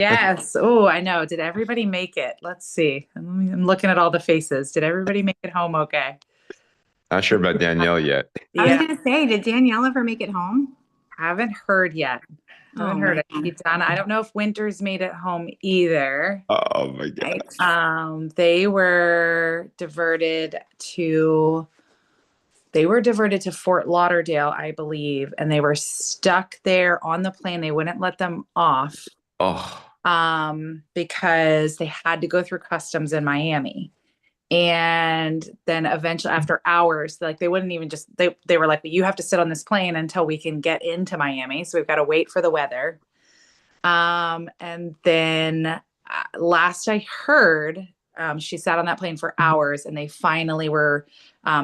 Yes. Oh, I know. Did everybody make it? Let's see. I'm looking at all the faces. Did everybody make it home okay? Not sure about Danielle yet. I was Yeah. gonna say, did Danielle ever make it home? Haven't heard yet. Oh Haven't heard man. it. Done. I don't know if Winters made it home either. Oh my I, gosh. They were diverted to Fort Lauderdale, I believe, and they were stuck there on the plane. They wouldn't let them off Oh, because they had to go through customs in Miami. And then eventually after hours, like they wouldn't even just they were like, you have to sit on this plane until we can get into Miami. So we've got to wait for the weather. And then last I heard, she sat on that plane for hours and they finally were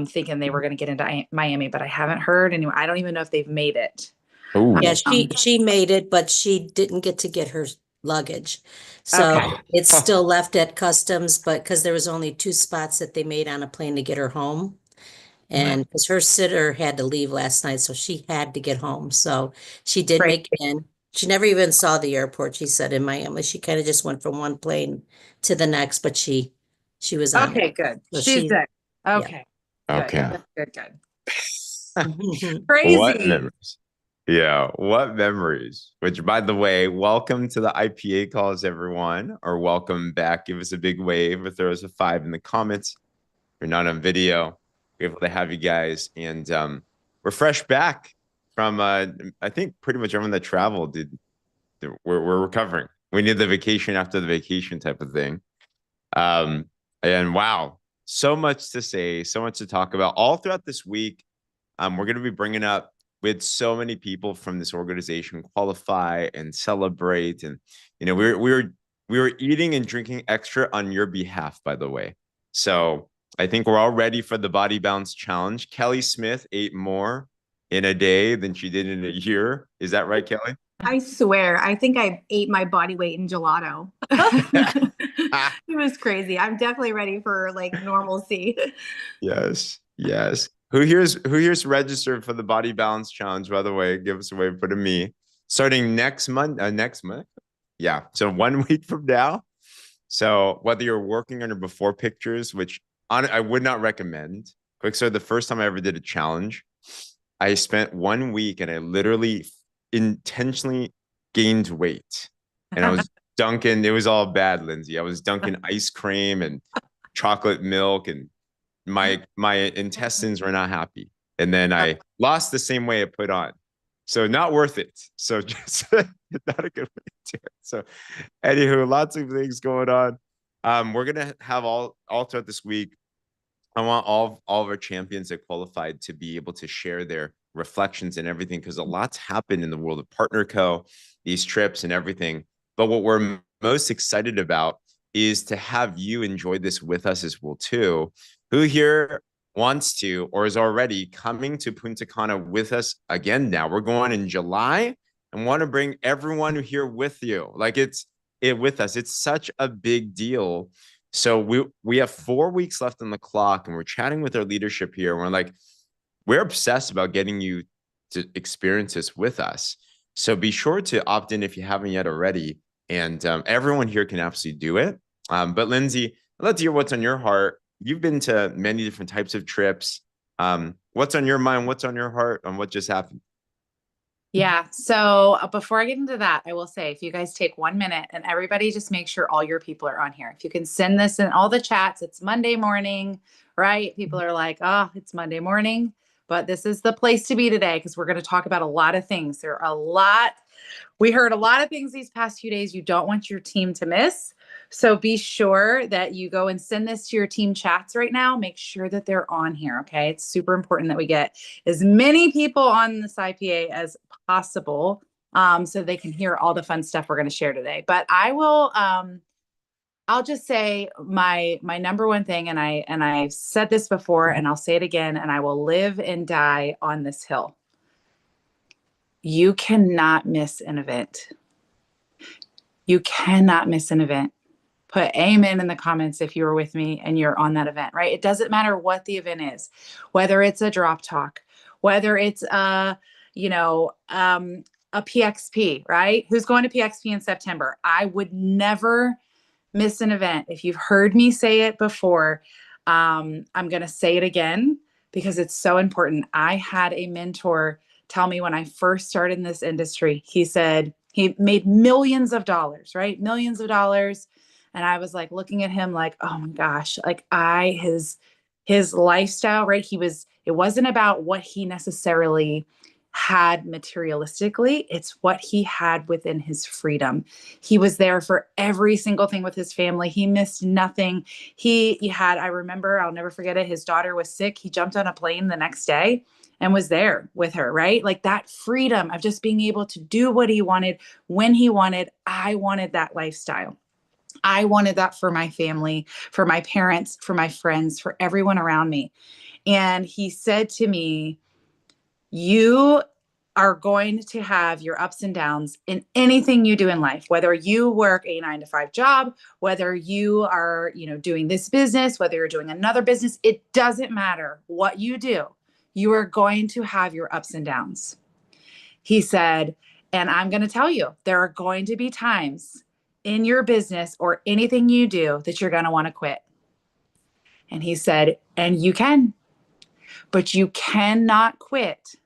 thinking they were going to get into Miami, but I haven't heard anyway. I don't even know if they've made it. oh, Yeah, she made it, but she didn't get to get her luggage. So Okay. it's still left at customs, but because there was only two spots that they made on a plane to get her home. And because her sitter had to leave last night, so she had to get home. So she did Great. make it in. She never even saw the airport, she said, in Miami. She kind of just went from one plane to the next, but she was on it. Okay, good. So She's she, good. yeah. Okay, good, okay. good, good, good. What Crazy. memories? Yeah, what memories? Which, by the way, welcome to the IPA calls, everyone, or welcome back. Give us a big wave or throw us a five in the comments. If you're not on video, grateful to have you guys. And we're fresh back from, I think, pretty much everyone that traveled did. We're recovering. We need the vacation after the vacation type of thing. Um, and wow, so much to say, so much to talk about all throughout this week. We're going to be bringing up with so many people from this organization qualify and celebrate, and we were eating and drinking extra on your behalf, by the way. So I think we're all ready for the body balance challenge. Kelly Smith ate more in a day than she did in a year. Is that right, Kelly? I swear, I think I ate my body weight in gelato. It was crazy. I'm definitely ready for like normalcy. Yes, yes. Who here's registered for the body balance challenge? By the way, give us a wave for me. Starting next month, next month. Yeah, so 1 week from now. So whether you're working on your before pictures, which I would not recommend. Quick, so the first time I ever did a challenge, I spent 1 week and I literally intentionally gained weight, and I was dunking. It was all bad, Lindsay. I was dunking ice cream and chocolate milk, and my intestines were not happy. And then I lost the same way I put on. So not worth it. So just not a good way to do it. So anywho, lots of things going on. We're gonna have all throughout this week. I want all of our champions that qualified to be able to share their reflections and everything, because a lot's happened in the world of Partner Co, these trips and everything. But what we're most excited about is to have you enjoy this with us as well too. Who here wants to or is already coming to Punta Cana with us again now? We're going in July and want to bring everyone here with you. Like it's it with us. It's such a big deal. So we have 4 weeks left on the clock, and we're chatting with our leadership here. And we're like, we're obsessed about getting you to experience this with us. So be sure to opt in if you haven't yet already. And everyone here can absolutely do it. But Lindsay, let's hear what's on your heart. You've been to many different types of trips. What's on your mind? What's on your heart? And what just happened? Yeah. So before I get into that, I will say if you guys take 1 minute and everybody just make sure all your people are on here. If you can send this in all the chats, it's Monday morning, right? People are like, oh, it's Monday morning, but this is the place to be today because we're going to talk about a lot of things. We heard a lot of things these past few days you don't want your team to miss. So be sure that you go and send this to your team chats right now. Make sure that they're on here. Okay. It's super important that we get as many people on this IPA as possible, so they can hear all the fun stuff we're going to share today. But I'll just say my number one thing, and I've said this before and I'll say it again, and I will live and die on this hill. You cannot miss an event. You cannot miss an event. Put amen in the comments if you were with me and you're on that event, right? It doesn't matter what the event is, whether it's a drop talk, whether it's a PXP, right? Who's going to PXP in September? I would never miss an event. If you've heard me say it before, I'm going to say it again because it's so important. I had a mentor tell me when I first started in this industry, he said he made millions of dollars, right? Millions of dollars. And I was like looking at him like, oh my gosh, like his lifestyle, right? It wasn't about what he necessarily had materialistically, it's what he had within his freedom. He was there for every single thing with his family. He missed nothing. He had, I remember, I'll never forget it. His daughter was sick. He jumped on a plane the next day and was there with her, right? Like that freedom of just being able to do what he wanted when he wanted. I wanted that lifestyle. I wanted that for my family, for my parents, for my friends, for everyone around me. And he said to me, you are going to have your ups and downs in anything you do in life, whether you work a 9 to 5 job, whether you are, doing this business, whether you're doing another business, it doesn't matter what you do. You are going to have your ups and downs. He said, and I'm going to tell you, there are going to be times in your business or anything you do that you're going to want to quit. And he said, and you can, but you cannot quit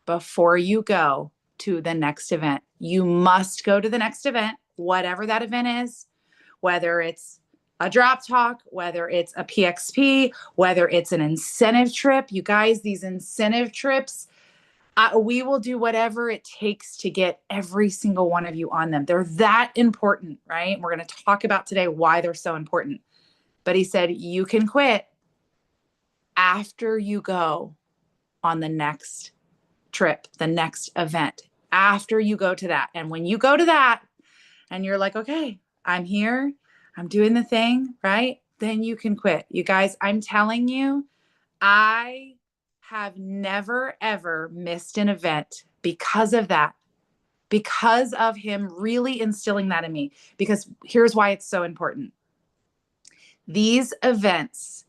before you go to the next event. You must go to the next event, whatever that event is, whether it's a drop talk, whether it's a PXP, whether it's an incentive trip. You guys, these incentive trips, we will do whatever it takes to get every single one of you on them. They're that important, right? We're going to talk about today why they're so important. But he said, you can quit after you go on the next trip, the next event, after you go to that. And when you go to that and you're like, okay, I'm here, I'm doing the thing, right? Then you can quit. You guys, I'm telling you, I have never, ever missed an event because of that, because of him really instilling that in me. Because here's why it's so important. These events,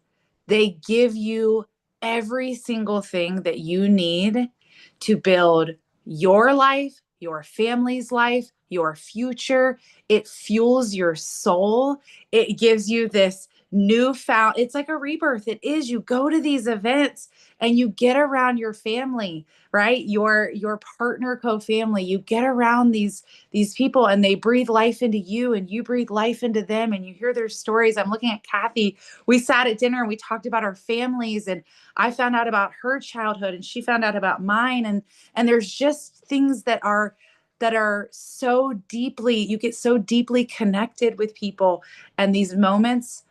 they give you every single thing that you need to build your life, your family's life, your future. It fuels your soul. It gives you this newfound, it's like a rebirth. It is. You go to these events and you get around your family, right? Your partner co-family. You get around these people and they breathe life into you and you breathe life into them and you hear their stories. I'm looking at Kathy. We sat at dinner and we talked about our families and I found out about her childhood and she found out about mine. And there's just things that are so deeply, you get so deeply connected with people, and these moments,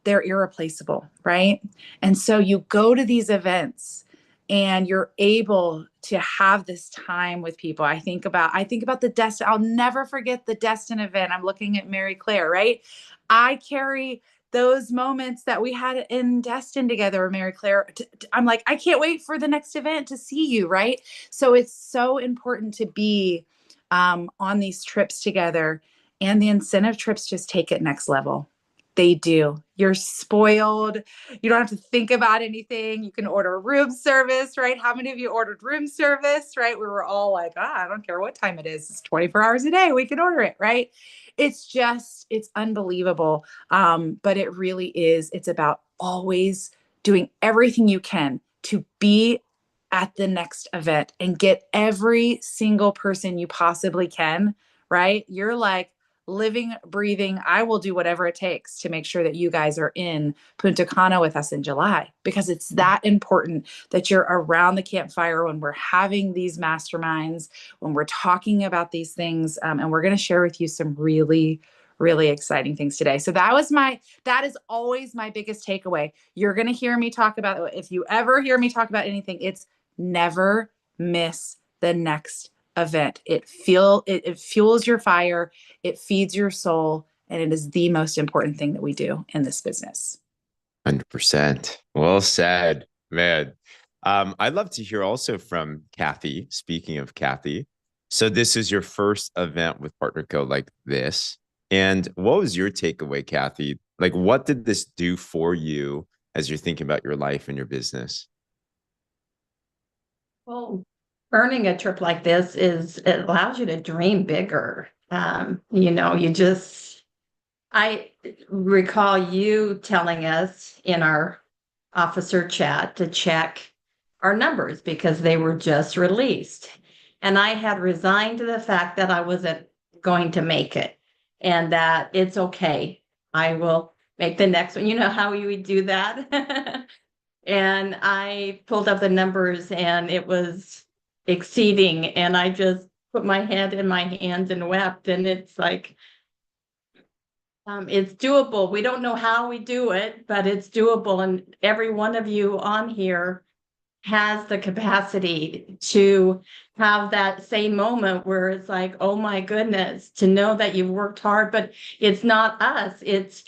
they're irreplaceable, right? And so you go to these events and you're able to have this time with people. I think about the Destin. I'll never forget the Destin event. I'm looking at Mary Claire, right? I carry those moments that we had in Destin together, Mary Claire. I'm like, I can't wait for the next event to see you, right? So it's so important to be on these trips together, and the incentive trips just take it next level. They do. You're spoiled. You don't have to think about anything. You can order room service, right? How many of you ordered room service, right? We were all like, I don't care what time it is. It's 24 hours a day. We can order it, right? It's unbelievable. But it really is. It's about always doing everything you can to be at the next event and get every single person you possibly can, right? You're like, living, breathing, I will do whatever it takes to make sure that you guys are in Punta Cana with us in July, because it's that important that you're around the campfire when we're having these masterminds, when we're talking about these things. And we're going to share with you some really, really exciting things today. So that is always my biggest takeaway. You're going to hear me talk about, if you ever hear me talk about anything, it's never miss the next event. It fuels your fire, it feeds your soul, and it is the most important thing that we do in this business. 100%. Well said, man. I'd love to hear also from Kathy. Speaking of Kathy, so this is your first event with Partner Co like this. And what was your takeaway, Kathy? Like, what did this do for you as you're thinking about your life and your business? Well, earning a trip like this it allows you to dream bigger. You know, I recall you telling us in our officer chat to check our numbers because they were just released. And I had resigned to the fact that I wasn't going to make it and that it's okay. I will make the next one. You know how you would do that? And I pulled up the numbers and it was exceeding. And I just put my head in my hands and wept. And it's like, it's doable. We don't know how we do it, but it's doable. And every one of you on here has the capacity to have that same moment where it's like, oh my goodness, to know that you've worked hard, but it's not us, it's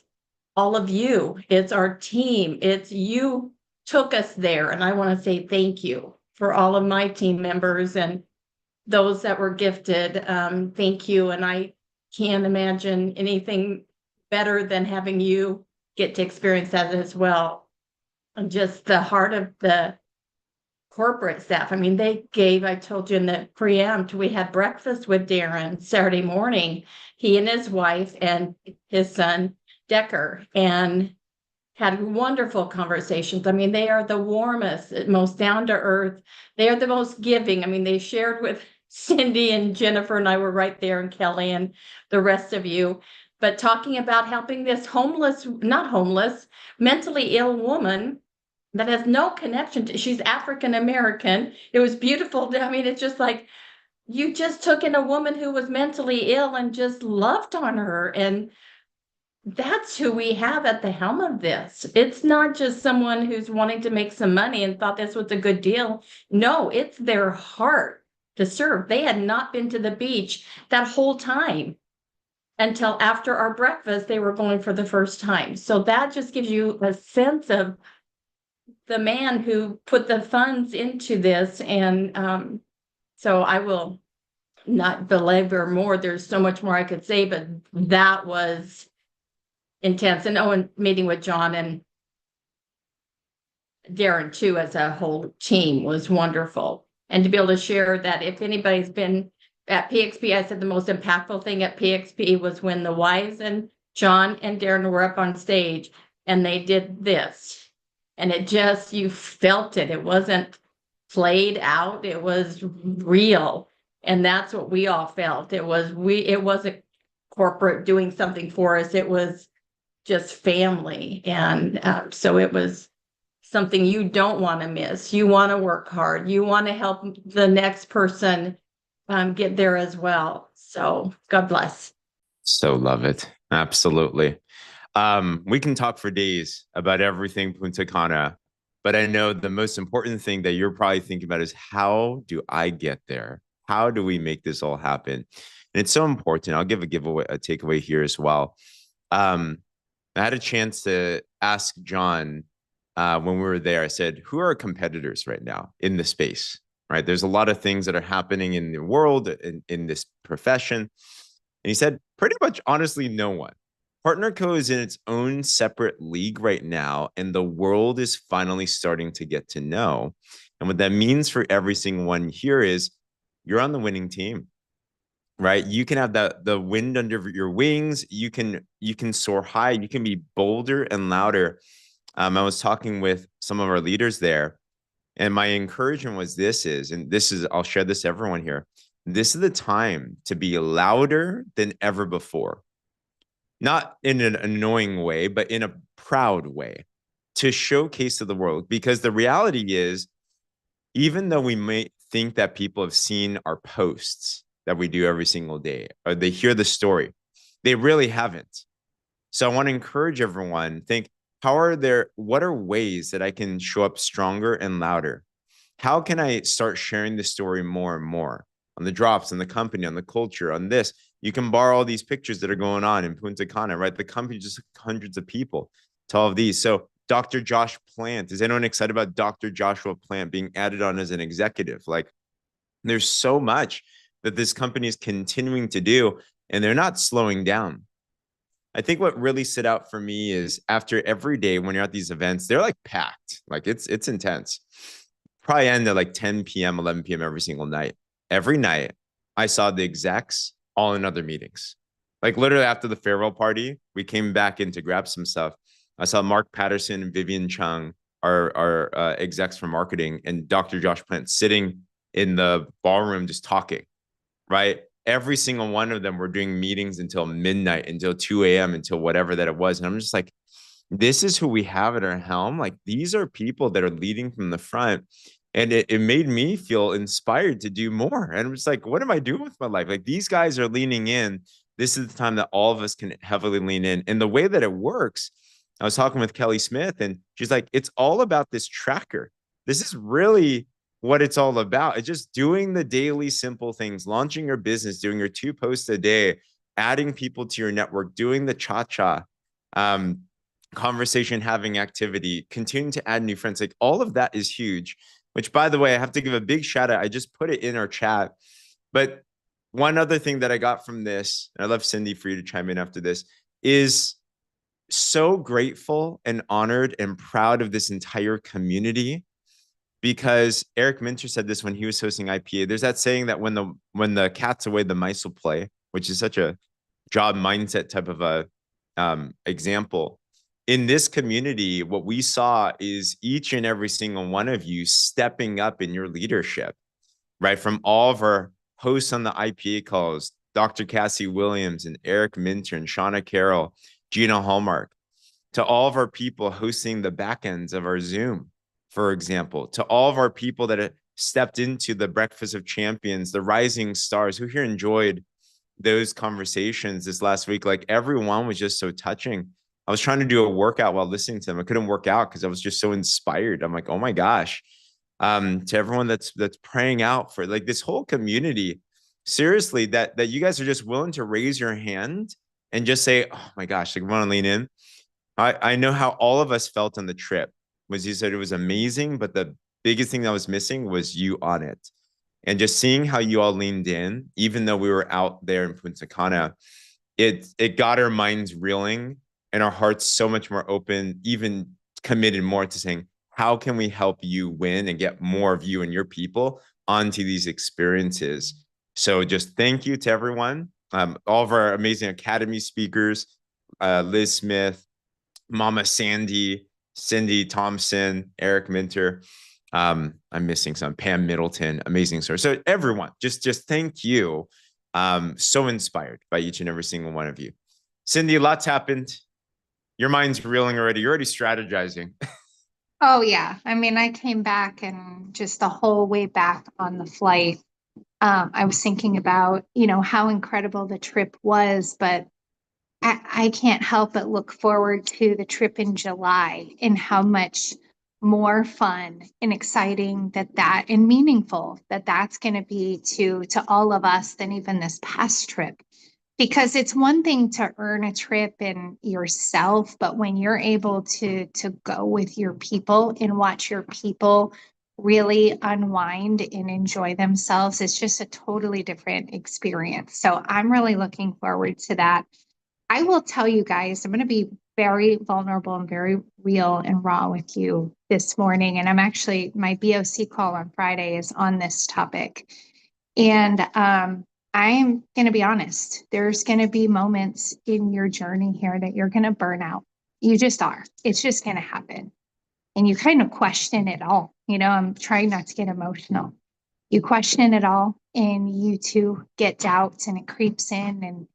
all of you. It's our team. It's you took us there. And I want to say thank you for all of my team members and those that were gifted. Thank you. And I can't imagine anything better than having you get to experience that as well. And just the heart of the corporate staff. I mean, they gave, I told you in the preempt, we had breakfast with Darren Saturday morning, he and his wife and his son, Decker, and had wonderful conversations. I mean, they are the warmest, most down to earth. They are the most giving. I mean, they shared with Cindy and Jennifer and I were right there, and Kelly and the rest of you, but talking about helping this not homeless, mentally ill woman that has no connection to, she's African American. It was beautiful. I mean, it's just like, you just took in a woman who was mentally ill and just loved on her. And that's who we have at the helm of this. It's not just someone who's wanting to make some money and thought this was a good deal. No, it's their heart to serve. They had not been to the beach that whole time until after our breakfast. They were going for the first time. So that just gives you a sense of the man who put the funds into this. And so I will not belabor more. There's so much more I could say, but that was intense. And and meeting with John and Darren too as a whole team was wonderful. And to be able to share that, if anybody's been at PXP, I said the most impactful thing at PXP was when the wives and John and Darren were up on stage and they did this. And it just, you felt it. It wasn't played out. It was real. And that's what we all felt. It wasn't corporate doing something for us. It was just family. And so it was something you don't want to miss. You want to work hard. You want to help the next person get there as well. So God bless. So love it. Absolutely. We can talk for days about everything Punta Cana, but I know the most important thing that you're probably thinking about is, how do I get there? How do we make this all happen? And it's so important. I'll give a takeaway here as well. I had a chance to ask John when we were there. I said, who are our competitors right now in the space? Right? There's a lot of things that are happening in the world, in this profession. And he said, pretty much honestly, no one. PartnerCo is in its own separate league right now, and the world is finally starting to get to know. And what that means for every single one here is, you're on the winning team, right? You can have the wind under your wings. You can soar high. You can be bolder and louder. I was talking with some of our leaders there, and my encouragement was I'll share this to everyone here. This is the time to be louder than ever before. Not in an annoying way, but in a proud way, to showcase to the world. Because the reality is, even though we may think that people have seen our posts that we do every single day, or they hear the story, they really haven't. So I want to encourage everyone, think, what are ways that I can show up stronger and louder? How can I start sharing the story more and more on the drops, on the company, on the culture, on this? You can borrow all these pictures that are going on in Punta Cana, right? The company just hundreds of people to all of these. So Dr. Josh Plant, is anyone excited about Dr. Joshua Plant being added on as an executive? Like, there's so much that this company is continuing to do, and they're not slowing down. I think what really stood out for me is, after every day when you're at these events, they're like packed, like it's intense. probably end at like 10 p.m., 11 p.m. every single night. Every night, I saw the execs all in other meetings. Like literally after the farewell party, we came back in to grab some stuff. I saw Mark Patterson and Vivian Chung, our execs from marketing, and Dr. Josh Plant sitting in the ballroom just talking, right? Every single one of them were doing meetings until midnight, until 2 a.m., until whatever that it was. And I'm just like, this is who we have at our helm. Like these are people that are leading from the front. And it made me feel inspired to do more. And I'm just like, what am I doing with my life? Like these guys are leaning in. This is the time that all of us can heavily lean in. And the way that it works, I was talking with Kelly Smith, and she's like, it's all about this tracker. This is really what it's all about. It's just doing the daily simple things, launching your business, doing your 2 posts a day, adding people to your network, doing the cha-cha, conversation having activity, continuing to add new friends. Like all of that is huge, which by the way, I have to give a big shout out. I just put it in our chat. But one other thing that I got from this, and I love Cindy for you to chime in after this, is so grateful and honored and proud of this entire community, because Eric Minter said this when he was hosting IPA. There's that saying that when the cat's away, the mice will play, which is such a job mindset type of a example. In this community, what we saw is each and every single one of you stepping up in your leadership, right? From all of our hosts on the IPA calls, Dr. Cassie Williams and Eric Minter and Shauna Carroll, Gina Hallmark, to all of our people hosting the back ends of our Zoom, for example, to all of our people that have stepped into the Breakfast of Champions, the Rising Stars, who here enjoyed those conversations this last week. Like everyone was just so touching. I was trying to do a workout while listening to them. I couldn't work out because I was just so inspired. I'm like, oh my gosh. To everyone that's praying out for like this whole community, seriously, that you guys are just willing to raise your hand and just say, oh my gosh, like, I want to lean in. I know how all of us felt on the trip. Was you said it was amazing, but the biggest thing that was missing was you on it. And just seeing how you all leaned in, even though we were out there in Punta Cana, it got our minds reeling and our hearts so much more open, even committed more to saying, how can we help you win and get more of you and your people onto these experiences? So just thank you to everyone, all of our amazing Academy speakers, Liz Smith, Mama Sandy, Cindy Thompson, Eric Minter. I'm missing some, Pam Middleton, amazing story. So everyone, just thank you. So inspired by each and every single one of you. Cindy, lots happened. Your mind's reeling already. You're already strategizing. Oh yeah. I mean, I came back and just the whole way back on the flight, I was thinking about, how incredible the trip was, but I can't help but look forward to the trip in July and how much more fun and exciting that and meaningful that's going to be to all of us than even this past trip. Because it's one thing to earn a trip in yourself, but when you're able to go with your people and watch your people really unwind and enjoy themselves, it's just a totally different experience. So I'm really looking forward to that. I will tell you guys, I'm going to be very vulnerable and very real and raw with you this morning. And I'm actually, my BOC call on Friday is on this topic. And I'm going to be honest, there's going to be moments in your journey here that you're going to burn out. You just are. It's just going to happen. And you kind of question it all. I'm trying not to get emotional. You question it all and you too get doubts and it creeps in and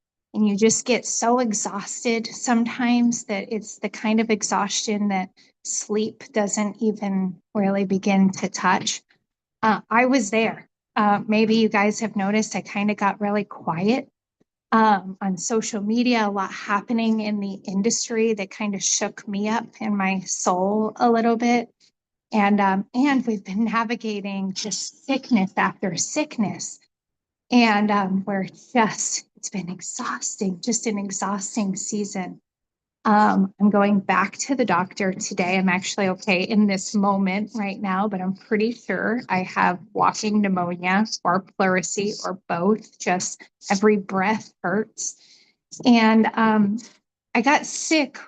you just get so exhausted sometimes that it's the kind of exhaustion that sleep doesn't even really begin to touch. I was there. Maybe you guys have noticed I kind of got really quiet on social media, a lot happening in the industry that kind of shook me up in my soul a little bit. And we've been navigating just sickness after sickness. And it's been exhausting, just an exhausting season. I'm going back to the doctor today. I'm actually okay in this moment right now, but I'm pretty sure I have walking pneumonia or pleurisy or both. Just every breath hurts. And I got sick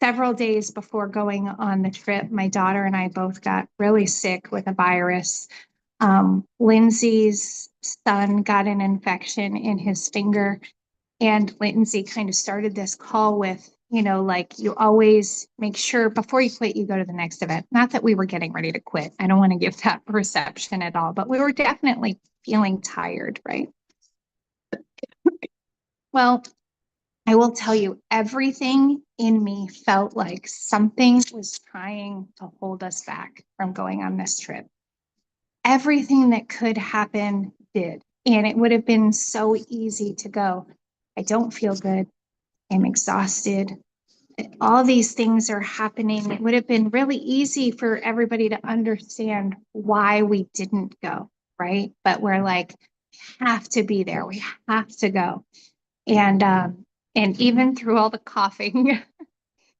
several days before going on the trip, my daughter and I both got really sick with a virus. Lindsay's son got an infection in his finger, and Lindsay kind of started this call with, like, you always make sure before you quit, you go to the next event. Not that we were getting ready to quit. I don't want to give that perception at all, but we were definitely feeling tired, right? Well, I will tell you, everything in me felt like something was trying to hold us back from going on this trip. Everything that could happen did. And it would have been so easy to go, I don't feel good. I'm exhausted. All these things are happening. It would have been really easy for everybody to understand why we didn't go, right? But we're like, we have to be there. We have to go. And even through all the coughing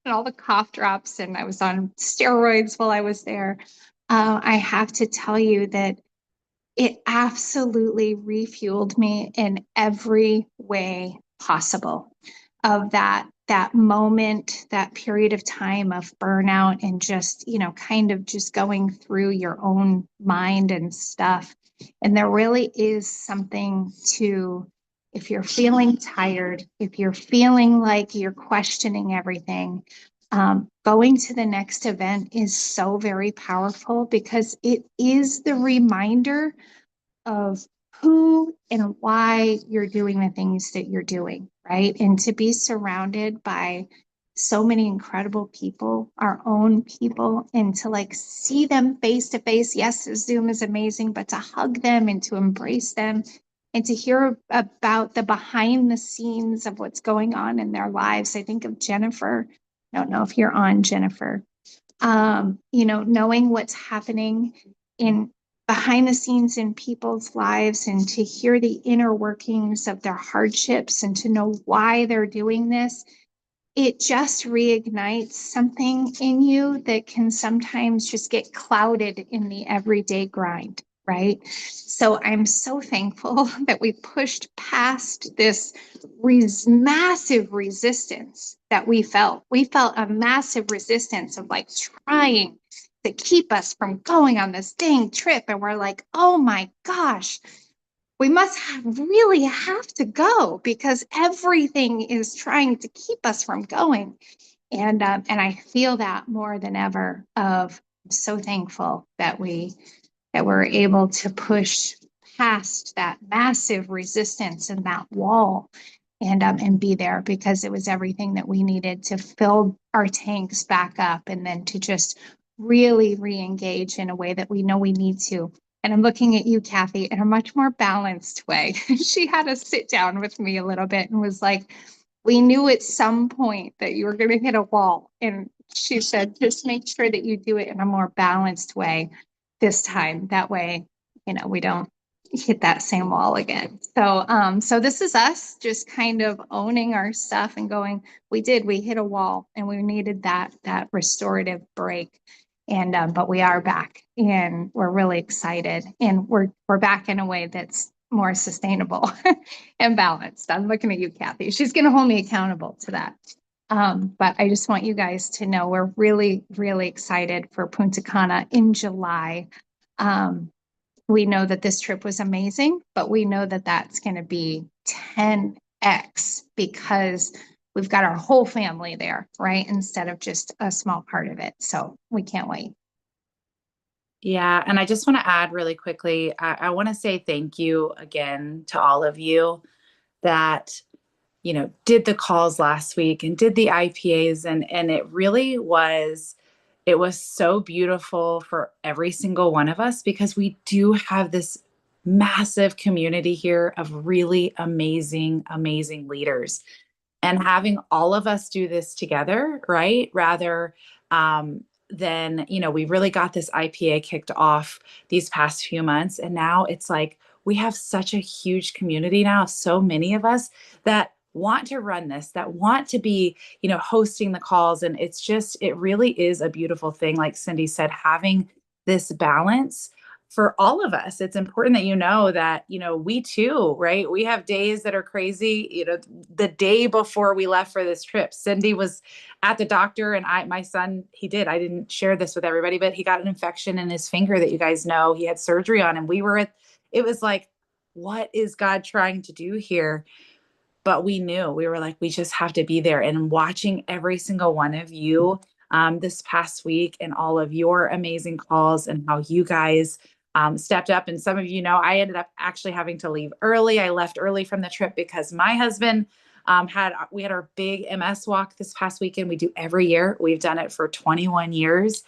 and all the cough drops, and I was on steroids while I was there, I have to tell you that it absolutely refueled me in every way possible of that moment, that period of time of burnout, and just, kind of just going through your own mind and stuff. And there really is something to, if you're feeling tired, if you're feeling like you're questioning everything, going to the next event is so very powerful, because it is the reminder of who and why you're doing the things that you're doing, right? And to be surrounded by so many incredible people, our own people, and to like see them face to face. Yes, Zoom is amazing, but to hug them and to embrace them and to hear about the behind the scenes of what's going on in their lives. I think of Jennifer. I don't know if you're on, Jennifer. Knowing what's happening in behind the scenes in people's lives, and to hear the inner workings of their hardships and to know why they're doing this, it just reignites something in you that can sometimes just get clouded in the everyday grind, right? So I'm so thankful that we pushed past this massive resistance that we felt. We felt a massive resistance of like trying to keep us from going on this dang trip. And we're like, oh my gosh, we must really have to go, because everything is trying to keep us from going. And I feel that more than ever. I'm so thankful that we're able to push past that massive resistance and that wall, and be there, because it was everything that we needed to fill our tanks back up, and then to just really re-engage in a way that we know we need to. And I'm looking at you, Kathy, in a much more balanced way. She had to sit down with me a little bit and was like, we knew at some point that you were going to hit a wall. And she said, just make sure that you do it in a more balanced way this time. That way, we don't hit that same wall again. So this is us just kind of owning our stuff and going, we hit a wall, and we needed that restorative break. And but we are back, and we're really excited, and we're back in a way that's more sustainable and balanced. I'm looking at you, Kathy. She's going to hold me accountable to that. But I just want you guys to know we're really, really excited for Punta Cana in July. We know that this trip was amazing, but we know that that's going to be 10x, because we've got our whole family there, right? Instead of just a small part of it. So we can't wait. Yeah. And I just want to add really quickly, I want to say thank you again to all of you that, did the calls last week and did the IPAs. And it really was, it was so beautiful for every single one of us, because we do have this massive community here of really amazing, amazing leaders. And having all of us do this together, right? Rather than, we really got this IPA kicked off these past few months. And now it's like, we have such a huge community now, so many of us that want to run this, that want to be, hosting the calls. And it's just, it really is a beautiful thing. Like Cindy said, having this balance for all of us, it's important that you know that, we too, right? We have days that are crazy. The day before we left for this trip, Cindy was at the doctor, and my son, I didn't share this with everybody, but he got an infection in his finger that you guys know he had surgery on. And it was like, what is God trying to do here? But we knew, we were like, we just have to be there. And watching every single one of you this past week, and all of your amazing calls, and how you guys stepped up. And some of I ended up actually having to leave early. I left early from the trip because my husband we had our big MS walk this past weekend. We do every year. We've done it for 21 years.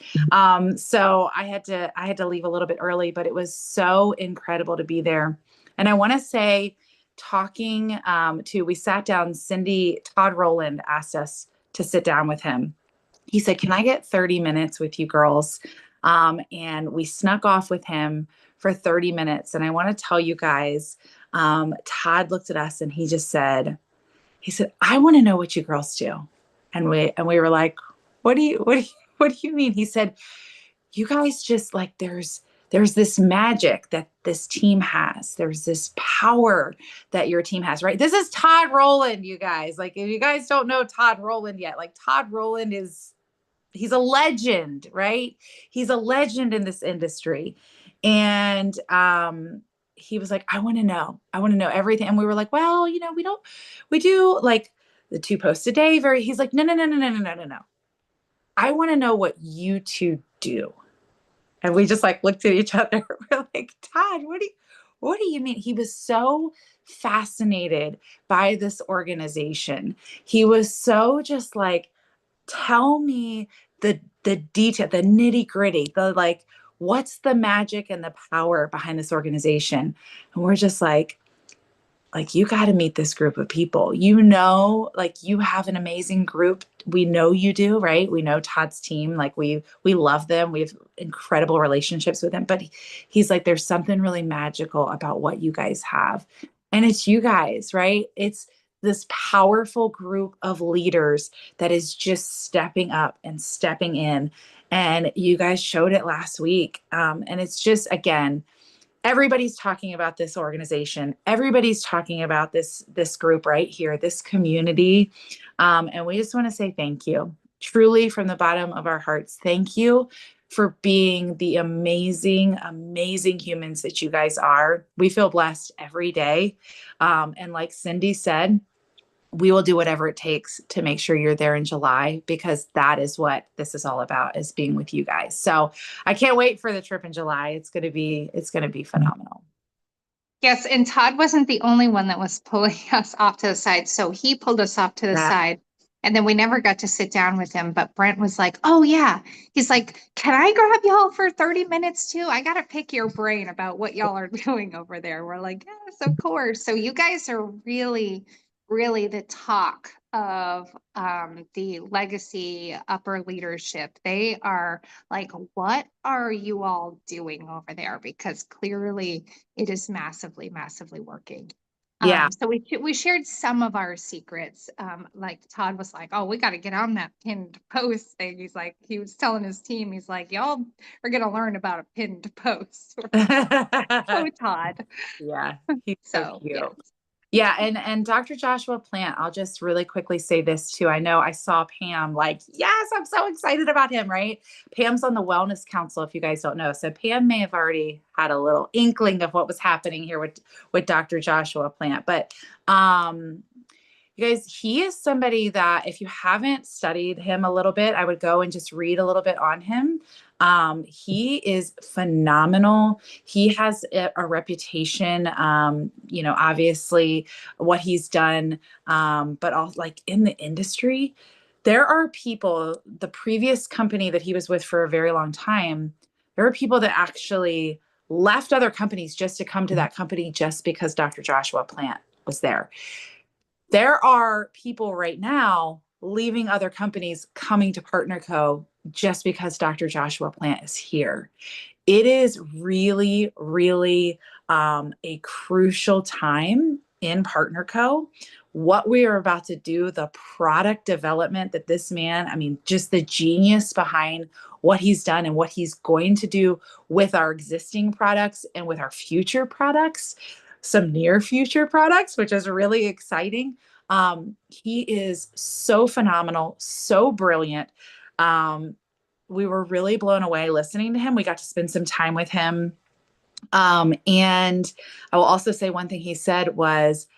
So I had to leave a little bit early, but it was so incredible to be there. And I want to say, we sat down, Todd Rowland asked us to sit down with him. He said, can I get 30 minutes with you girls? And we snuck off with him for 30 minutes. And I want to tell you guys, Todd looked at us and he said, I want to know what you girls do. And we were like, what do you mean? He said, you guys just like, there's this magic that this team has. There's this power that your team has, right? This is Todd Rowland, you guys. Like, if you guys don't know Todd Rowland yet, like, Todd Rowland he's a legend, right? He's a legend in this industry. And he was like, I want to know everything. And we were like, well, we do like the 2 posts a day. He's like, no. I want to know what you two do. And we just like looked at each other. We're like, Todd, what do you mean? He was so fascinated by this organization. He was so just like, tell me the detail, the nitty gritty, what's the magic and the power behind this organization? And we're just like, you got to meet this group of people. Like, you have an amazing group. We know you do, right? We know Todd's team. Like, we love them. We have incredible relationships with them. But he's like, there's something really magical about what you guys have. And it's you guys, right? It's this powerful group of leaders that is just stepping up and stepping in. And you guys showed it last week. And it's just, again, everybody's talking about this organization. Everybody's talking about this group right here, this community. And we just want to say thank you, truly, from the bottom of our hearts. Thank you for being the amazing, amazing humans that you guys are. We feel blessed every day. And like Cindy said, we will do whatever it takes to make sure you're there in July, because that is what this is all about, is being with you guys. So I can't wait for the trip in July. It's going to be phenomenal. Yes, and Todd wasn't the only one that was pulling us off to the side. So he pulled us off to the side, and then we never got to sit down with him. But Brent was like, oh yeah. He's like, can I grab y'all for 30 minutes too? I got to pick your brain about what y'all are doing over there. We're like, yes, of course. So you guys are really, really the talk of the legacy upper leadership. They are like, what are you all doing over there? Because clearly it is massively, massively working. Yeah. So we shared some of our secrets. Like Todd was like, oh, we got to get on that pinned post thing. He's like, he was telling his team, he's like, y'all are going to learn about a pinned post. Oh, Todd. Yeah. He's so cute. Yeah. Yeah. And Dr. Joshua Plant, I'll just really quickly say this too. I know I saw Pam like, yes, I'm so excited about him, right? Pam's on the Wellness Council, if you guys don't know. So Pam may have already had a little inkling of what was happening here with Dr. Joshua Plant. But you guys, he is somebody that if you haven't studied him a little bit, I would go and just read a little bit on him. He is phenomenal. He has a reputation, obviously what he's done, but also like in the industry, there are people, the previous company that he was with for a very long time, there are people that actually left other companies just to come to that company just because Dr. Joshua Plant was there. There are people right now leaving other companies, coming to Partner Co. just because Dr. Joshua Plant is here. It is really, really a crucial time in Partner Co, what we are about to do, the product development that this man, I mean, just the genius behind what he's done and what he's going to do with our existing products and with our future products, some near future products, which is really exciting. He is so phenomenal, so brilliant. We were really blown away listening to him. We got to spend some time with him. And I will also say one thing he said was,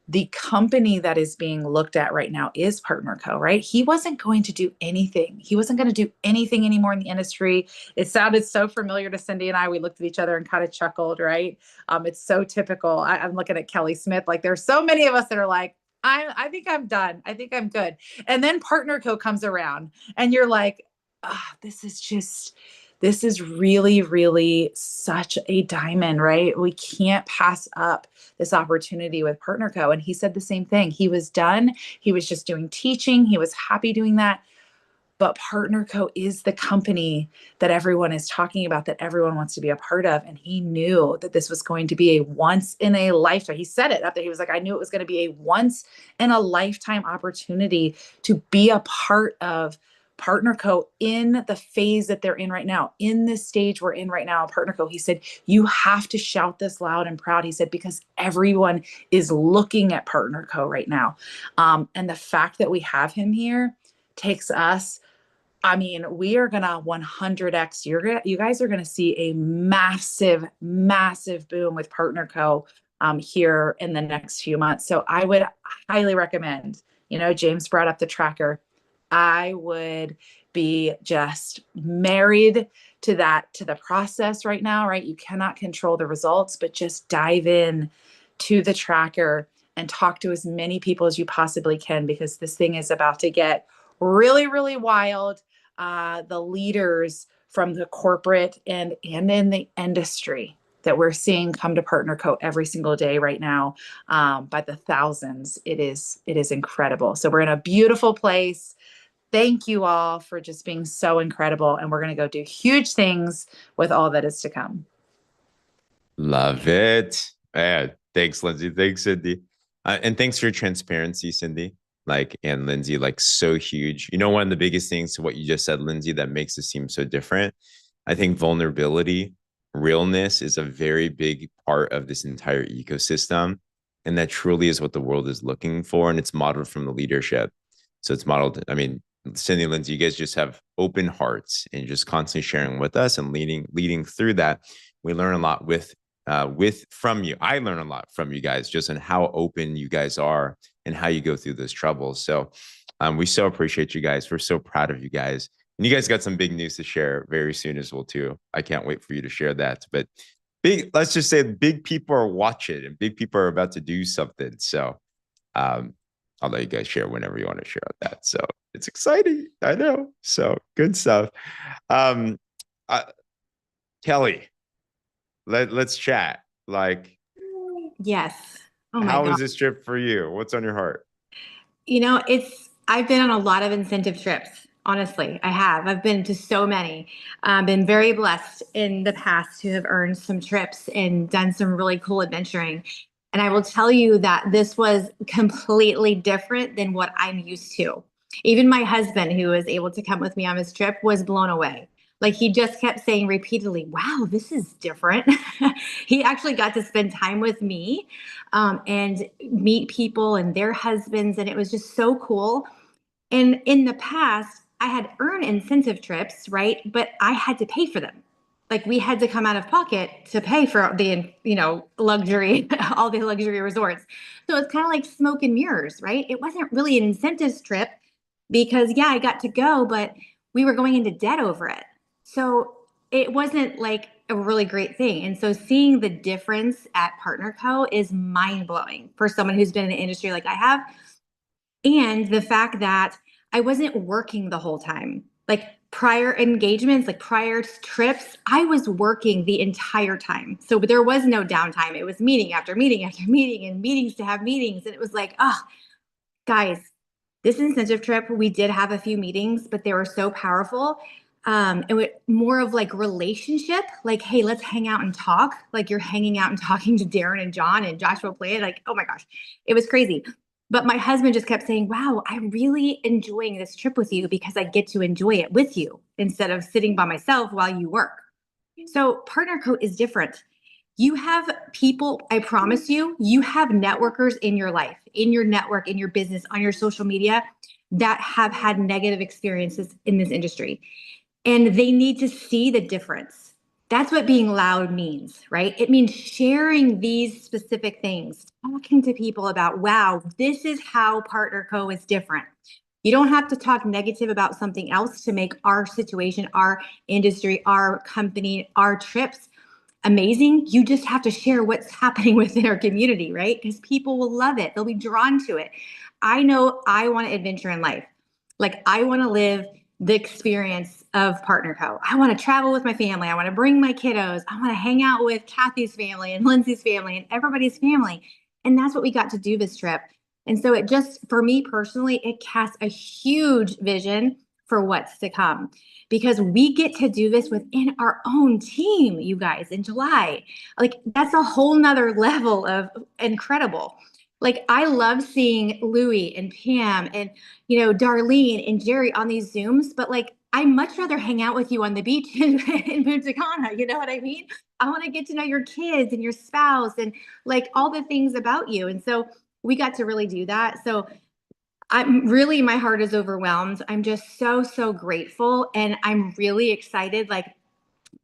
the company that is being looked at right now is Partner Co, right? He wasn't going to do anything. He wasn't going to do anything anymore in the industry. It sounded so familiar to Cindy and I. We looked at each other and kind of chuckled, right? It's so typical. I'm looking at Kelly Smith. Like, there's so many of us that are like, I think I'm done. I think I'm good. And then Partner Co comes around and you're like, this is really, really such a diamond, right? We can't pass up this opportunity with Partner Co. And he said the same thing. He was done. He was just doing teaching. He was happy doing that. But Partner Co is the company that everyone is talking about, that everyone wants to be a part of. And he knew that this was going to be a once in a lifetime. He said it up there. He was like, I knew it was going to be a once in a lifetime opportunity to be a part of Partner Co in the phase that they're in right now, in this stage we're in right now, Partner Co. He said, you have to shout this loud and proud. He said, because everyone is looking at Partner Co right now. And the fact that we have him here takes us, I mean, we are going to 100x. You guys are going to see a massive, massive boom with Partner Co here in the next few months. So I would highly recommend, James brought up the tracker. I would be just married to the process right now, right? You cannot control the results, but just dive in to the tracker and talk to as many people as you possibly can, because this thing is about to get really, really wild. The leaders from the corporate and in the industry that we're seeing come to Partner Co every single day right now, by the thousands. It is incredible. So we're in a beautiful place. Thank you all for just being so incredible. And we're going to go do huge things with all that is to come. Love it. Thanks, Lindsay. Thanks, Cindy. And thanks for your transparency, Cindy. And Lindsay, so huge. One of the biggest things to what you just said, Lindsay, that makes it seem so different. I think vulnerability, realness is a very big part of this entire ecosystem. And that truly is what the world is looking for. And it's modeled from the leadership. So it's modeled, Cindy, Lindsay, you guys just have open hearts and just constantly sharing with us and leading through that. We learn a lot from you. I learn a lot from you guys, just on how open you guys are and how you go through those troubles. So we so appreciate you guys. We're so proud of you guys. And you guys got some big news to share very soon as well, too. I can't wait for you to share that. But let's just say big people are watching and big people are about to do something. So I'll let you guys share whenever you want to share that. So it's exciting. I know. So good stuff. Kelly, let's chat. Yes. Oh my how God. was this trip for you? What's on your heart? I've been on a lot of incentive trips. Honestly, I have. I've been to so many. Been very blessed in the past to have earned some trips and done some really cool adventuring. And I will tell you that this was completely different than what I'm used to. Even my husband, who was able to come with me on this trip, was blown away. He just kept saying repeatedly, wow, this is different. He actually got to spend time with me and meet people and their husbands. And it was just so cool. And in the past, I had earned incentive trips, right? But I had to pay for them. We had to come out of pocket to pay for the, luxury, all the luxury resorts. So it's kind of like smoke and mirrors, right? It wasn't really an incentives trip because, yeah, I got to go, but we were going into debt over it. So it wasn't a really great thing. And so seeing the difference at Partner Co is mind blowing for someone who's been in the industry like I have. And the fact that I wasn't working the whole time. Prior engagements, prior trips, I was working the entire time. So there was no downtime. It was meeting after meeting after meeting and meetings to have meetings. And it was guys, this incentive trip, we did have a few meetings, but they were so powerful. it was more of like relationship, like, hey, let's hang out and talk. Like you're hanging out and talking to Darren and John and Joshua played. Like, oh my gosh, it was crazy. But my husband just kept saying, wow, I'm really enjoying this trip with you because I get to enjoy it with you instead of sitting by myself while you work. So Partner Co is different. You have people, I promise you, you have networkers in your life, in your network, in your business, on your social media that have had negative experiences in this industry. And they need to see the difference. That's what being loud means, right? It means sharing these specific things, talking to people about, wow, this is how Partner Co is different. You don't have to talk negative about something else to make our situation, our industry, our company, our trips amazing. You just have to share what's happening within our community, right? Because people will love it. They'll be drawn to it. I know I want adventure in life. Like I want to live the experience of Partner Co. I want to travel with my family. I want to bring my kiddos. I want to hang out with Kathy's family and Lindsay's family and everybody's family. And that's what we got to do this trip. And so it just, for me personally, it casts a huge vision for what's to come because we get to do this within our own team, you guys, in July. Like that's a whole nother level of incredible. Like I love seeing Louie and Pam and, Darlene and Jerry on these Zooms, but like, I much rather hang out with you on the beach in Punta Cana. You know what I mean? I want to get to know your kids and your spouse and like all the things about you. And so we got to really do that. So my heart is overwhelmed. I'm just so, so grateful. And I'm really excited. Like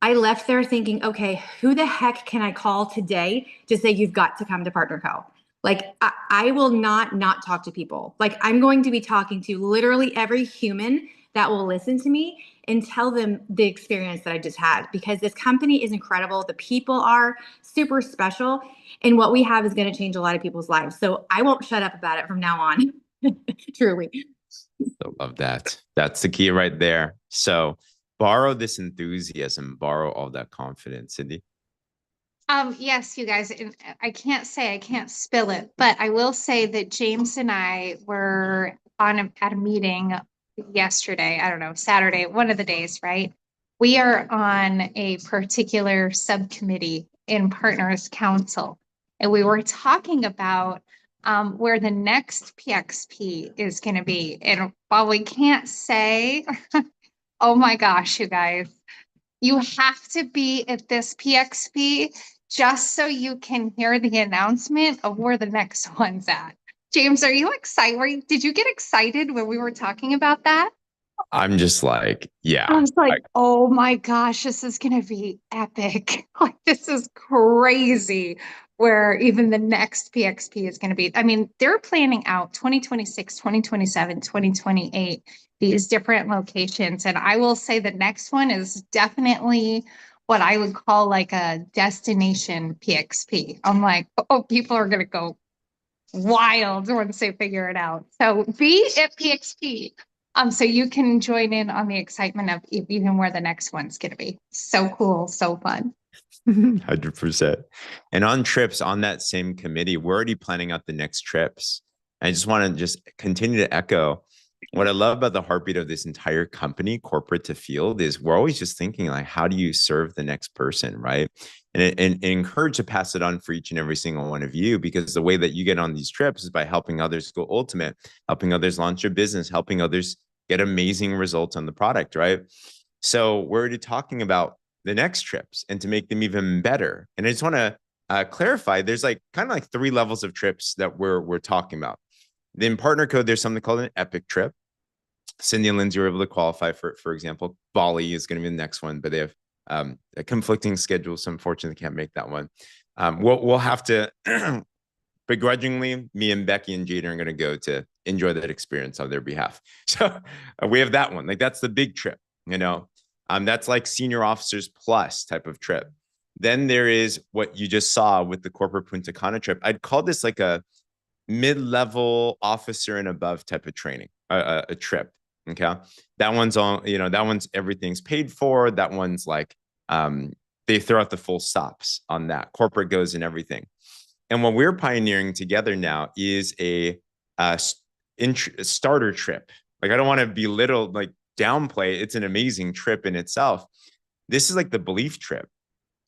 I left there thinking, okay, who the heck can I call today to say you've got to come to Partner Co? Like I will not talk to people. Like I'm going to be talking to literally every human that will listen to me and tell them the experience that I just had because this company is incredible. The people are super special and what we have is going to change a lot of people's lives. So I won't shut up about it from now on. Truly. I love that. That's the key right there. So borrow this enthusiasm, borrow all that confidence, Cindy. Yes, you guys, and I can't spill it, but I will say that James and I were at a meeting yesterday, I don't know, Saturday, one of the days, right? We are on a particular subcommittee in Partners Council, and we were talking about where the next PXP is going to be. And while we can't say, oh my gosh, you guys, you have to be at this PXP just so you can hear the announcement of where the next one's at. James, are you excited? Did you get excited when we were talking about that? I'm just like, yeah. I was like, oh my gosh, this is going to be epic. Like, this is crazy where even the next PXP is going to be. I mean, they're planning out 2026, 2027, 2028, these different locations. And I will say the next one is definitely what I would call like a destination PXP. I'm like, oh, people are going to go wild once they figure it out. So be at PXP. So you can join in on the excitement of even where the next one's going to be. So cool, so fun. 100%. And on trips on that same committee, we're already planning out the next trips. I just want to just continue to echo what I love about the heartbeat of this entire company, corporate to field, is we're always just thinking like, how do you serve the next person, right? And encourage to pass it on for each and every single one of you, because the way that you get on these trips is by helping others go ultimate, helping others launch their business, helping others get amazing results on the product, right? So we're already talking about the next trips and to make them even better. And I just want to clarify, there's like kind of like 3 levels of trips that we're talking about. In Partner Code, there's something called an epic trip. Cindy and Lindsay were able to qualify for example. Bali is going to be the next one, but they have a conflicting schedule, so unfortunately can't make that one. We'll have to begrudgingly, me and Becky and Jada are going to go to enjoy that experience on their behalf. So we have that one. Like that's the big trip, that's like senior officers plus type of trip. Then there is what you just saw with the corporate Punta Cana trip. I'd call this like a mid-level officer and above type of training, a trip. Okay. That one's on, that one's everything's paid for. That one's like, they throw out the full stops on that. Corporate goes and everything. And what we're pioneering together now is a starter trip. Like, I don't want to belittle like downplay it. It's an amazing trip in itself. This is like the belief trip.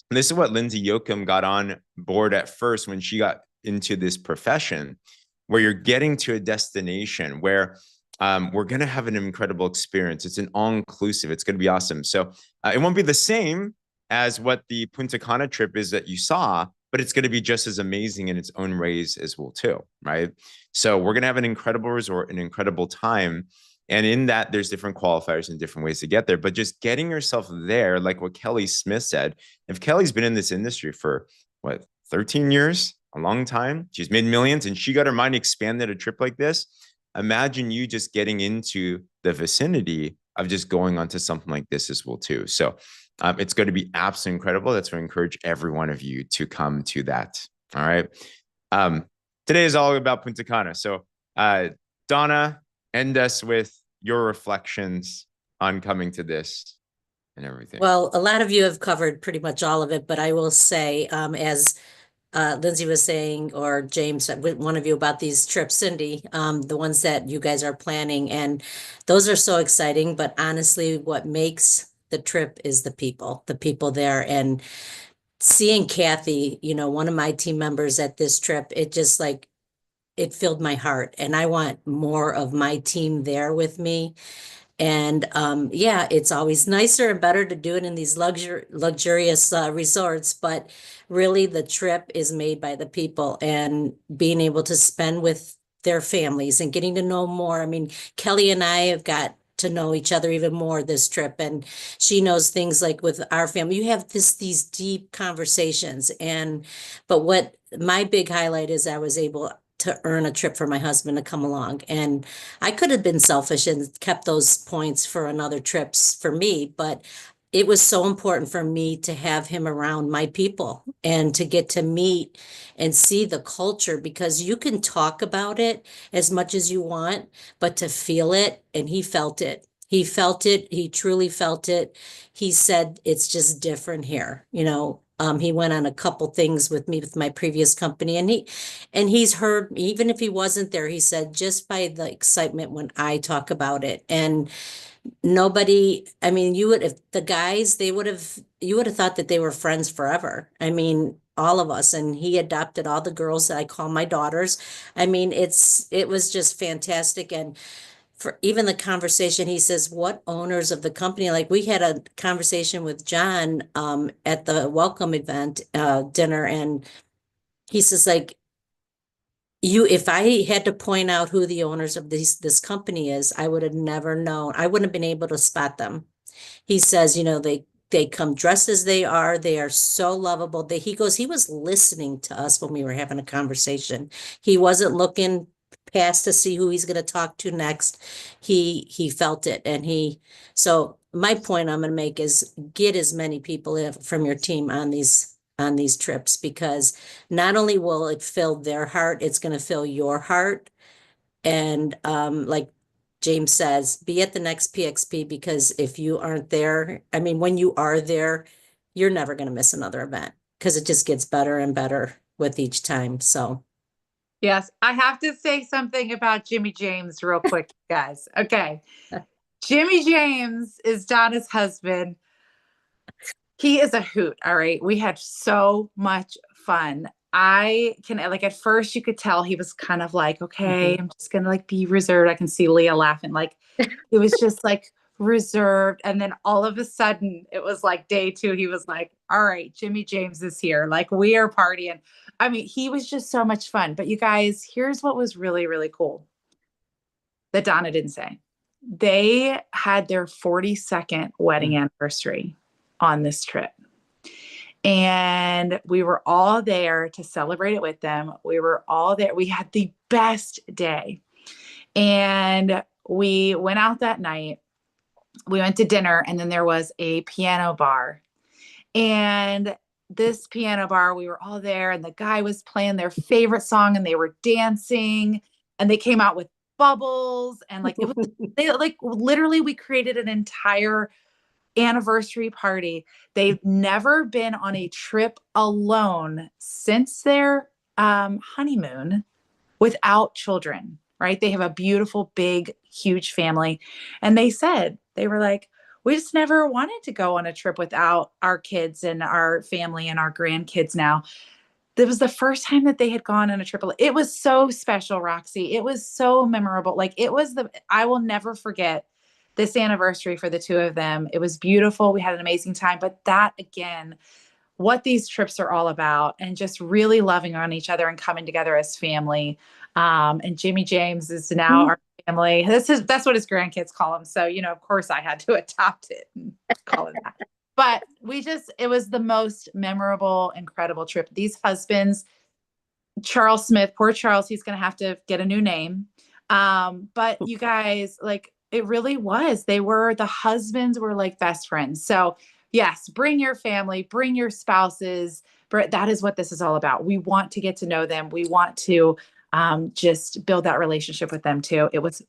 And this is what Lindsay Yoakum got on board at first when she got into this profession, where you're getting to a destination where we're going to have an incredible experience. It's an all-inclusive. It's going to be awesome. So it won't be the same as what the Punta Cana trip is that you saw, but it's going to be just as amazing in its own ways as well too, right? So we're going to have an incredible resort, an incredible time. And in that, there's different qualifiers and different ways to get there. But just getting yourself there, like what Kelly Smith said, if Kelly's been in this industry for what, 13 years, a long time, she's made millions, and she got her mind expanded a trip like this. Imagine you just getting into the vicinity of just going onto something like this as well too. So it's going to be absolutely incredible. That's why I encourage every one of you to come to that. All right. Today is all about Punta Cana. So Donna, end us with your reflections on coming to this and everything. Well, a lot of you have covered pretty much all of it, but I will say, as Lindsay was saying, or James, one of you about these trips, Cindy, the ones that you guys are planning, and those are so exciting. But honestly, what makes the trip is the people there, and seeing Kathy, one of my team members at this trip, it just like, it filled my heart, and I want more of my team there with me. And yeah, it's always nicer and better to do it in these luxurious resorts, but really the trip is made by the people, and being able to spend with their families and getting to know more. I mean, Kelly and I have got to know each other even more this trip, and she knows things like with our family. You have these deep conversations, but what my big highlight is, I was able to earn a trip for my husband to come along. And I could have been selfish and kept those points for another trips for me, but it was so important for me to have him around my people and to get to meet and see the culture, because you can talk about it as much as you want, but to feel it, and he felt it. He felt it. He truly felt it. He said, it's just different here. He went on a couple things with me with my previous company, and he's heard, even if he wasn't there, he said, just by the excitement when I talk about it. And nobody, I mean, you would have, the guys, you would have thought that they were friends forever. I mean, all of us. And he adopted all the girls that I call my daughters. I mean, it was just fantastic. And for even the conversation, he says, what owners of the company, like we had a conversation with John at the welcome event dinner, and he says, like, if I had to point out who the owners of this company is, I would have never known. I wouldn't have been able to spot them. He says, they come dressed as they are. They are so lovable. He goes, he was listening to us when we were having a conversation. He wasn't looking past to see who he's going to talk to next. He felt it. So my point I'm going to make is get as many people from your team on these trips, because not only will it fill their heart, it's going to fill your heart. And like James says, be at the next PXP, because if you aren't there, I mean, when you are there, you're never going to miss another event, because it just gets better and better with each time. So yes, I have to say something about Jimmy James real quick, guys. Okay. Jimmy James is Donna's husband. He is a hoot. All right. We had so much fun. I can, like, at first you could tell he was kind of like, okay, I'm just going to like be reserved. I can see Leah laughing. Like it was just like reserved. And then all of a sudden it was like day 2. He was like, all right, Jimmy James is here. Like we are partying. I mean, he was just so much fun. But you guys, here's what was really, really cool that Donna didn't say. They had their 42nd wedding anniversary on this trip. And we were all there to celebrate it with them. We were all there. We had the best day. And we went out that night. We went to dinner, and then there was a piano bar. And this piano bar, we were all there, and the guy was playing their favorite song, and they were dancing, and they came out with bubbles, and like it was like literally we created an entire anniversary party. They've never been on a trip alone since their honeymoon without children, right? They have a beautiful, big, huge family. And they said They were like, we just never wanted to go on a trip without our kids and our family and our grandkids now. That was the first time that they had gone on a trip. It was so special, Roxy. It was so memorable. Like I will never forget this anniversary for the two of them. It was beautiful. We had an amazing time. But that again, what these trips are all about and just really loving on each other and coming together as family. And Jimmy James is now our family. That's what his grandkids call him. So, of course I had to adopt it and call it that. But it was the most memorable, incredible trip. These husbands, Charles Smith, poor Charles, he's going to have to get a new name. But you guys, like, it really was. The husbands were like best friends. So yes, bring your family, bring your spouses. That is what this is all about. We want to get to know them. We want to just build that relationship with them too. It was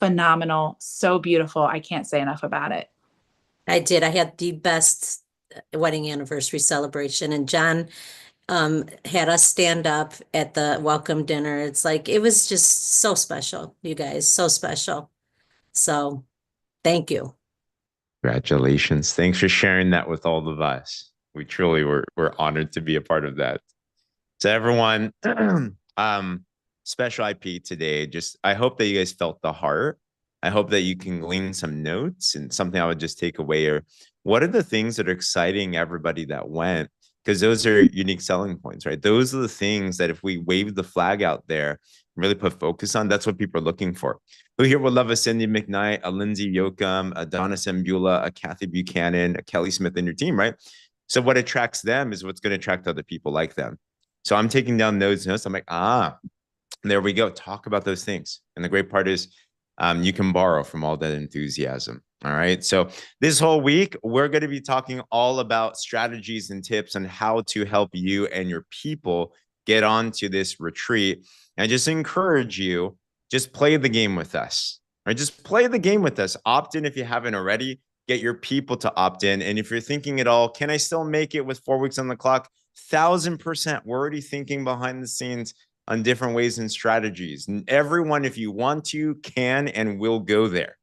phenomenal. So beautiful. I can't say enough about it. I did. I had the best wedding anniversary celebration, and John had us stand up at the welcome dinner. It's like, it was just so special, you guys, so special. So thank you. Congratulations. Thanks for sharing that with all of us. We truly were honored to be a part of that. So everyone, special IP today. Just, I hope that you guys felt the heart. I hope that you can glean some notes, and something I would just take away are, what are the things that are exciting everybody that went? Because those are unique selling points, right? Those are the things that if we wave the flag out there, really put focus on, that's what people are looking for. Who here would love a Cindy McKnight, a Lindsay Yoakum, a Donna Sembula, a Kathy Buchanan, a Kelly Smith in your team, right? So what attracts them is what's going to attract other people like them. So I'm taking down those notes. I'm like, there we go. Talk about those things. And the great part is, you can borrow from all that enthusiasm. All right. So this whole week, we're going to be talking all about strategies and tips on how to help you and your people get onto this retreat. And I just encourage you, just play the game with us. Right? Just play the game with us. Opt in if you haven't already. Get your people to opt in. And if you're thinking at all, can I still make it with 4 weeks on the clock? 1,000%. We're already thinking behind the scenes on different ways and strategies. And everyone, if you want to, can and will go there.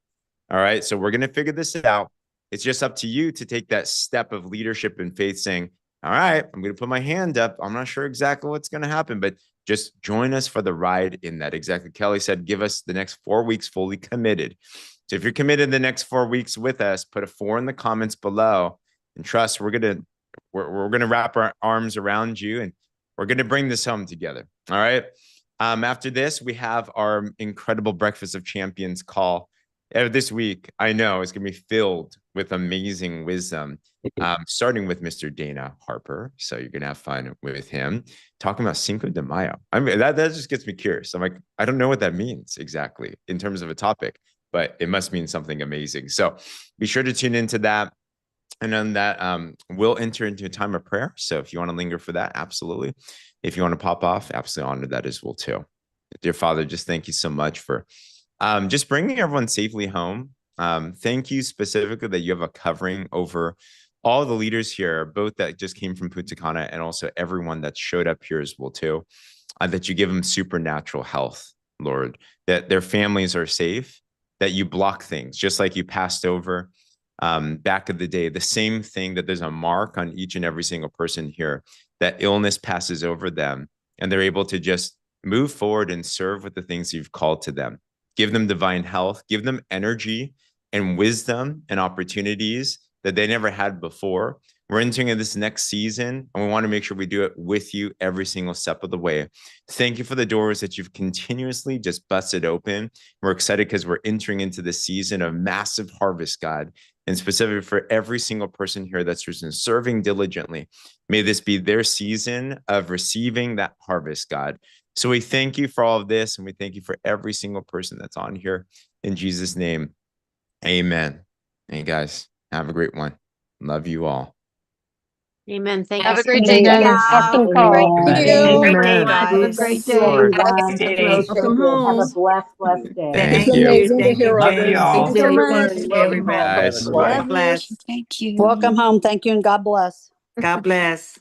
All right. So we're going to figure this out. It's just up to you to take that step of leadership and faith, saying, all right, I'm going to put my hand up. I'm not sure exactly what's going to happen, but just join us for the ride in that. Exactly. Kelly said, give us the next 4 weeks fully committed. So if you're committed the next 4 weeks with us, put a 4 in the comments below, and trust, we're going to wrap our arms around you, and we're going to bring this home together. All right. After this, we have our incredible Breakfast of Champions call this week. I know it's going to be filled with amazing wisdom, starting with Mr. Dana Harper. So you're going to have fun with him talking about Cinco de Mayo. I mean, that just gets me curious. I'm like, I don't know what that means exactly in terms of a topic, but it must mean something amazing. So be sure to tune into that. And then that we'll enter into a time of prayer. So if you want to linger for that, absolutely. If you want to pop off, absolutely honor that as well too. Dear Father, just thank you so much for just bringing everyone safely home. Thank you specifically that you have a covering over all the leaders here, both that just came from Punta Cana and also everyone that showed up here as well too. That you give them supernatural health, Lord, that their families are safe, that you block things, just like you passed over back of the day, the same thing, that there's a mark on each and every single person here, that illness passes over them and they're able to just move forward and serve with the things you've called to them. Give them divine health, give them energy and wisdom and opportunities that they never had before. We're entering this next season, and we want to make sure we do it with you every single step of the way. Thank you for the doors that you've continuously just busted open. We're excited because we're entering into this season of massive harvest, God, and specifically for every single person here that's serving diligently. May this be their season of receiving that harvest, God. So we thank you for all of this, and we thank you for every single person that's on here. In Jesus' name, amen. Hey, guys, have a great one. Love you all. Amen. Thank Have you. a great day, guys. Yeah. Great Thank day. you. Great day, Amen. guys. Have a great day. Everyone. Day. Welcome home. Have a blessed day. Thank It's you. amazing to hear all Love this. you all. Thank you so much. Guys, bye. God bless. Thank you. Welcome home. Thank you and God bless. God bless.